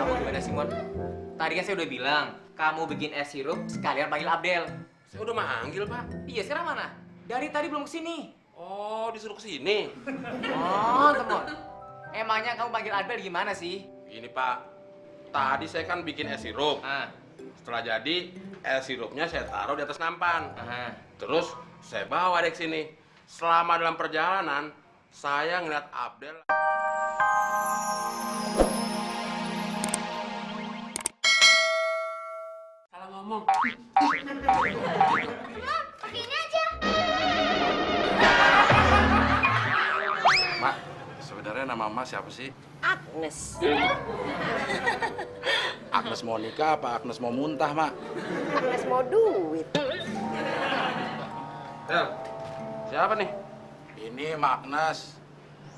Kamu gimana sih, Mon? Tadi kan saya udah bilang, kamu bikin es sirup sekalian panggil Abdel. Saya udah manggil, Pak. Iya, sekarang mana? Dari tadi belum kesini. Oh, disuruh kesini. Oh, teman. Emangnya kamu panggil Abdel gimana sih? Ini, Pak. Tadi saya kan bikin es sirup. Ah, Setelah jadi, es sirupnya saya taruh di atas nampan. aha. Terus saya bawa deh ke sini. Selama dalam perjalanan, saya ngeliat Abdel. Salah ngomong. Begini aja. Mak, sebenarnya nama Mas siapa sih? Agnes. Agnes mau nikah apa Agnes mau muntah, Mak? Agnes mau duit. Del, siapa nih? Ini Mak Agnes.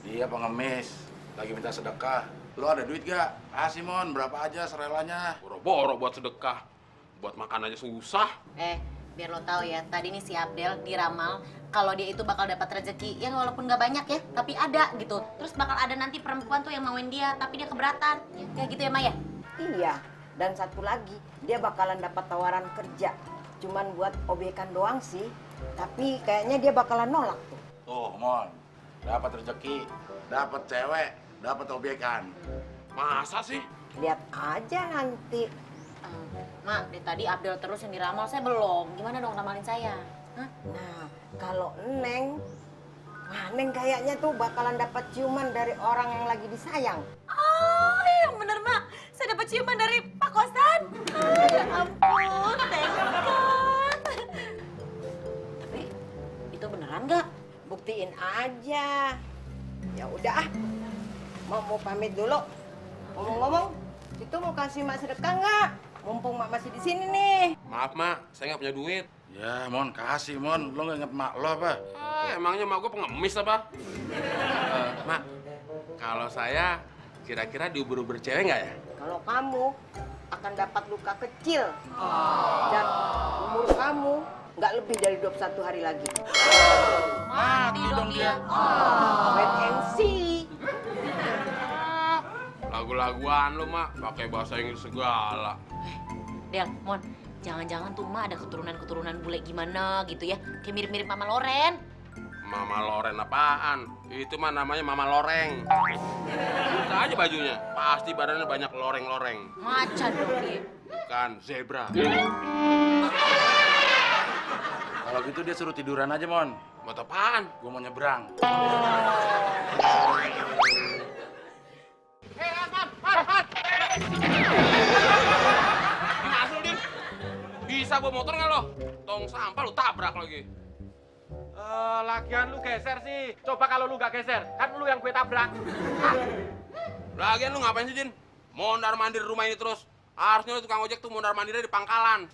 Dia pengemis, lagi minta sedekah. Lo ada duit gak? Kasih, Mon, berapa aja serelanya. Boro-boro buat sedekah. Buat makan aja susah. Biar lo tahu ya, tadi nih si Abdel diramal kalau dia itu bakal dapat rezeki yang walaupun nggak banyak ya, tapi ada gitu. Terus bakal ada nanti perempuan tuh yang mauin dia, tapi dia keberatan. Ya gitu ya, Maya? Iya. Dan satu lagi, dia bakalan dapat tawaran kerja. Cuman buat obekan doang sih. Tapi kayaknya dia bakalan nolak tuh. Tuh, Mon, dapat rezeki, dapat cewek, dapat obekan. Masa sih? Lihat aja nanti. Mak, dari tadi Abdel terus yang diramal, saya belum. Gimana dong ramalin saya? Hah? Nah, kalau Neng, wah Neng kayaknya tuh bakalan dapat ciuman dari orang yang lagi disayang. Oh, yang bener, Mak. Saya dapat ciuman dari Pak Kosan. Ya ampun, thank God. Tapi itu beneran nggak? Buktiin aja. Ya udah ah. Mau pamit dulu. Ngomong-ngomong, itu mau kasih Mak sedekah nggak? Mumpung Mak masih di sini nih. Maaf, Mak. Saya nggak punya duit. Ya, Mon, kasih, Mon. Lo nggak inget Mak lo apa? Emangnya mak gue pengemis apa? Mak, kalau saya kira-kira diubur-ubur cewek nggak ya? Kalau kamu akan dapat luka kecil. Dan umur kamu nggak lebih dari 21 hari lagi. Mati dong dia. Wait and see. Lagu-laguan lu, Mak. Pakai bahasa Inggris segala. Del, Mon, jangan-jangan tuh Mak ada keturunan-keturunan bule gimana gitu ya. Kayak mirip-mirip Mama Loren. Mama Loren apaan? Itu mah namanya Mama Loreng. Buka aja bajunya. Pasti badannya banyak loreng-loreng. Macan dong dia. Bukan zebra. Kalau gitu dia suruh tiduran aja, Mon. Buat apaan? Gue mau nyebrang. Masuk, Din. Bisa bawa motor nggak lo? Tong sampah lu tabrak lagi. Lagian lu geser sih. Coba kalau lu nggak geser, kan lu yang gue tabrak. Lagian lu ngapain sih, Din? Mondar-mandir rumah ini terus. Harusnya lu tukang ojek tuh mondar-mandirnya di pangkalan.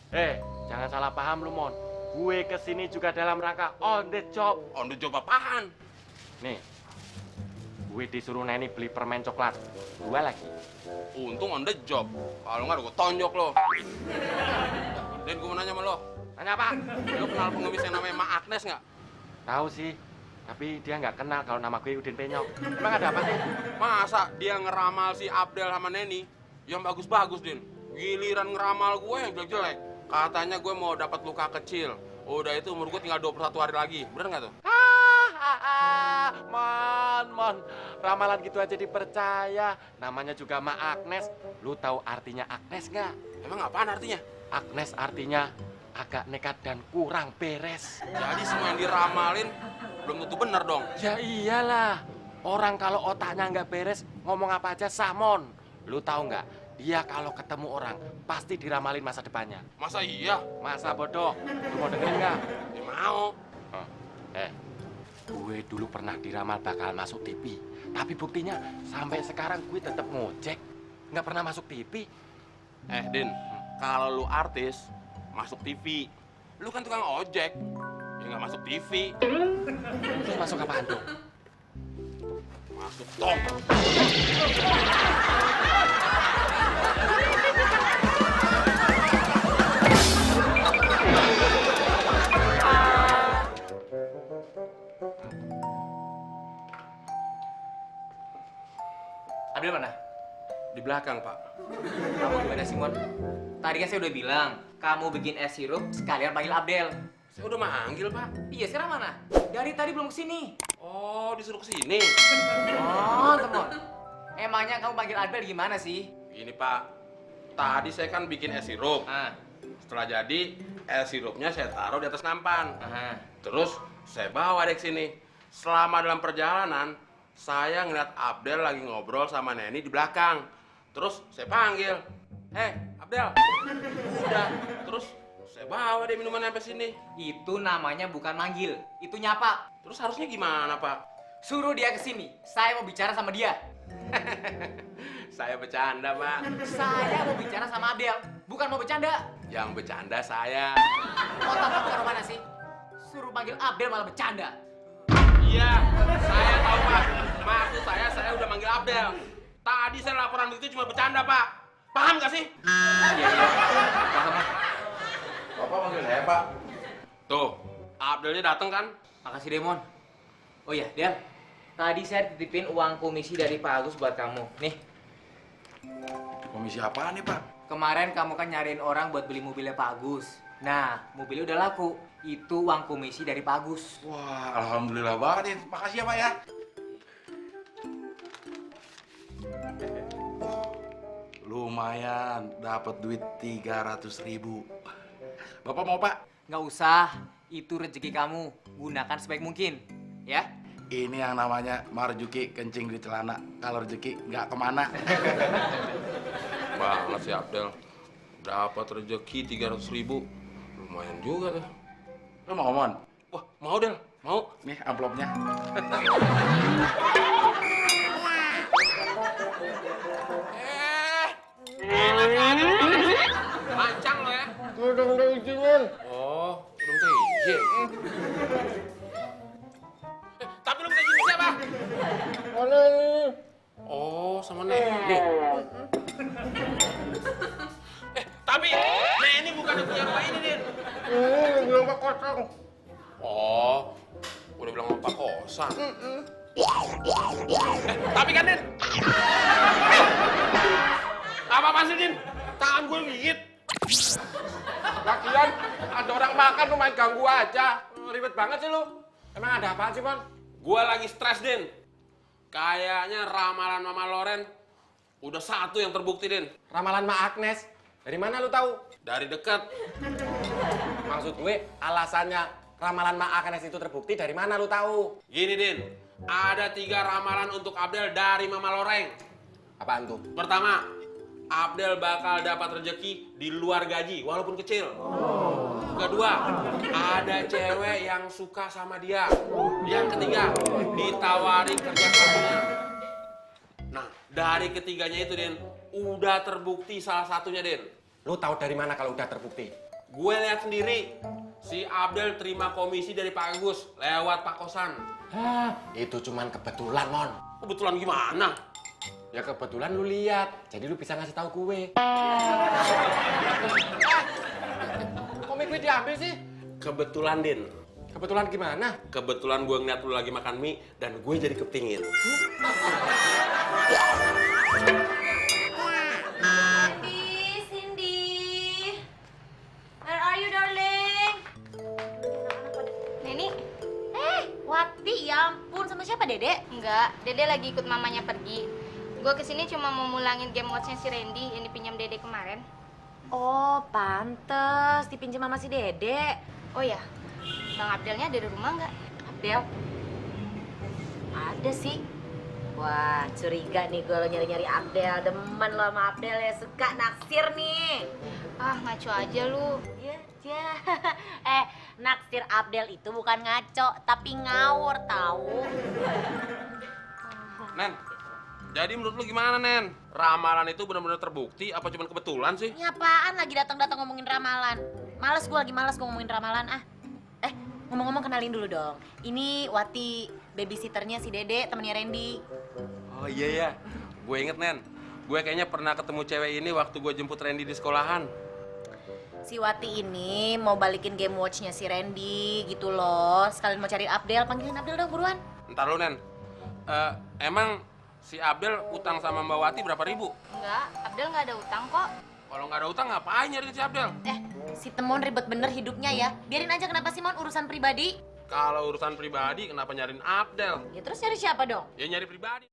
Jangan salah paham lu, Mon. Gue kesini juga dalam rangka on the job. On the job apaan? Nih, gue disuruh Neni beli permen coklat. Gue lagi. Untung on the job. Kalau nggak, gue tonjok lo. Dan gue mau nanya sama lo. Tanya apa? Lo kenal pengemis yang namanya Mak Agnes nggak? Tahu sih, tapi dia nggak kenal kalau nama gue Udin Penyok. Emang ada apa sih? Masa dia ngeramal si Abdel sama Neni yang bagus-bagus, Din? Giliran ngeramal gue yang jelek-jelek. Katanya gue mau dapat luka kecil. Udah itu umur gue tinggal 21 hari lagi. Bener nggak tuh? Mon. Ramalan gitu aja dipercaya. Namanya juga Ma Agnes. Lu tahu artinya Agnes nggak? Emang apaan artinya? Agnes artinya agak nekat dan kurang beres. Jadi semua yang diramalin belum tentu bener dong. Ya iyalah. Orang kalau otaknya nggak beres, ngomong apa aja samon. Lu tahu nggak? Dia kalau ketemu orang, pasti diramalin masa depannya. Masa iya? Masa bodoh? Lu mau dengerin nggak? Ya mau. Gue dulu pernah diramal bakal masuk TV. Tapi buktinya sampai sekarang gue tetap ngojek. Nggak pernah masuk TV. Din, kalau lu artis, masuk TV. Lu kan tukang ojek, ya nggak masuk TV. Terus masuk apaan dong? Masuk tong. Abdel mana? Di belakang, Pak. Kamu gimana Simon? Tadi kan saya udah bilang, kamu bikin es sirup sekalian panggil Abdel. Saya udah manggil, Pak. Iya, sekarang mana? Dari tadi belum kesini. Oh, disuruh ke sini. Oh, teman. Emangnya kamu panggil Abdel gimana sih? Gini, Pak. Tadi saya kan bikin es sirup. Ah, Setelah jadi, es sirupnya saya taruh di atas nampan. aha. Terus saya bawa deh ke sini. Selama dalam perjalanan, saya ngeliat Abdel lagi ngobrol sama Neni di belakang. Terus saya panggil, "Hei, Abdel." Udah. Terus saya bawa deh minuman sampai sini. Itu namanya bukan manggil, itu nyapa. Terus harusnya gimana, Pak? Suruh dia kesini. Saya mau bicara sama dia. Saya bercanda, Pak. Saya mau bicara sama Abdel, bukan mau bercanda. Yang bercanda saya. Otak kamu taruh mana sih? Suruh panggil Abdel malah bercanda. Iya, saya tahu, Pak. Maksud saya udah manggil Abdel. Tadi saya laporan itu cuma bercanda, Pak. Paham gak sih? Iya, iya. Paham, Mas. Bapak manggil saya, Pak. Tuh, Abdelnya dateng kan? Makasih, Demon. Oh iya, Del. Tadi saya titipin uang komisi dari Pak Agus buat kamu. Nih, Komisi apaan nih, Pak? kemarin kamu kan nyariin orang buat beli mobilnya Pak Agus. Nah, mobilnya udah laku. Itu uang komisi dari Pak Agus. Wah, alhamdulillah banget nih. Makasih ya, Pak ya. Lumayan, dapat duit 300.000. Bapak mau, Pak? Nggak usah, itu rezeki kamu. Gunakan sebaik mungkin, ya. Ini yang namanya marjuki kencing di celana. Kalau rezeki nggak kemana. Banget sih Abdel. Dapat rezeki 300.000. Lumayan juga tuh. Lu mau ngomong? Wah, mau Del, mau. Nih amplopnya. Enak aja. Mancang lo ya. Udah izinin. Oh, belum teh izin. Tapi lu minta izin ke siapa? Mana nih? Oh, sama Neni. Tapi Neni bukan punya rumah ini, Din. Ini belum kosong. Oh, udah bilang apa kosan. Tapi kan, Din. Apa-apaan sih, Din? Tangan gue gigit. Lagian ada orang makan lu main ganggu aja. Ribet banget sih lu. Emang ada apaan sih, Mon? Gue lagi stres, Din. Kayaknya ramalan Mama Loren udah satu yang terbukti, Din. Ramalan Mak Agnes. Dari mana lu tahu? Dari dekat. Maksud gue alasannya ramalan Mak Agnes itu terbukti dari mana lu tahu? Gini, Din. Ada 3 ramalan untuk Abdel dari Mama Loreng. Apaan tuh? Pertama, Abdel bakal dapat rezeki di luar gaji, walaupun kecil. Kedua, ada cewek yang suka sama dia. Yang ketiga, ditawari kerja satunya. Nah, dari ketiganya itu, Din, udah terbukti salah satunya, Din. Lu tahu dari mana kalau udah terbukti? Gue lihat sendiri, si Abdel terima komisi dari Pak Agus lewat Pak Kosan. Hah, itu cuman kebetulan, Mon. Kebetulan gimana? Ya kebetulan lu lihat, jadi lu bisa ngasih tahu gue. Komik gue diambil sih. Kebetulan, Din. Kebetulan gimana? Kebetulan gue ngeliat lu lagi makan mie dan gue jadi kepingin. Cindy, where are you, darling? Neni, Wati, ya ampun, sama siapa, Dede? enggak. Dede lagi ikut mamanya pergi. Gue kesini cuma mau mulangin game watch-nya si Randy yang dipinjam Dede kemarin. Oh, pantes dipinjam sama si Dede. Oh ya, Bang Abdelnya ada di rumah nggak? Abdel? Ada sih. Wah, curiga nih gue lo nyari-nyari Abdel. Demen lo sama Abdel ya, suka naksir nih. Ah, ngaco aja lu. Iya, iya. Naksir Abdel itu bukan ngaco, tapi ngawur tahu. Nen, jadi menurut lu gimana, Nen? Ramalan itu benar-benar terbukti apa cuma kebetulan sih? Ini apaan lagi datang-datang ngomongin ramalan? Males gue, lagi males gue ngomongin ramalan ah. Ngomong-ngomong kenalin dulu dong. Ini Wati, babysitternya si Dede, temennya Randy. Oh iya ya, gue inget, Nen. Gue kayaknya pernah ketemu cewek ini waktu gue jemput Randy di sekolahan. Si Wati ini mau balikin game watch-nya si Randy gitu loh. Sekalian mau cari Abdel, panggilin Abdel dong buruan. Ntar lu, Nen. Emang si Abdel utang sama Mbak Wati berapa ribu? Enggak, Abdel nggak ada utang kok. Kalau nggak ada utang ngapain nyari si Abdel? Si Temon ribet bener hidupnya ya. Biarin aja, kenapa sih Mon, urusan pribadi? Kalau urusan pribadi kenapa nyariin Abdel? Ya terus nyari siapa dong? Ya nyari pribadi.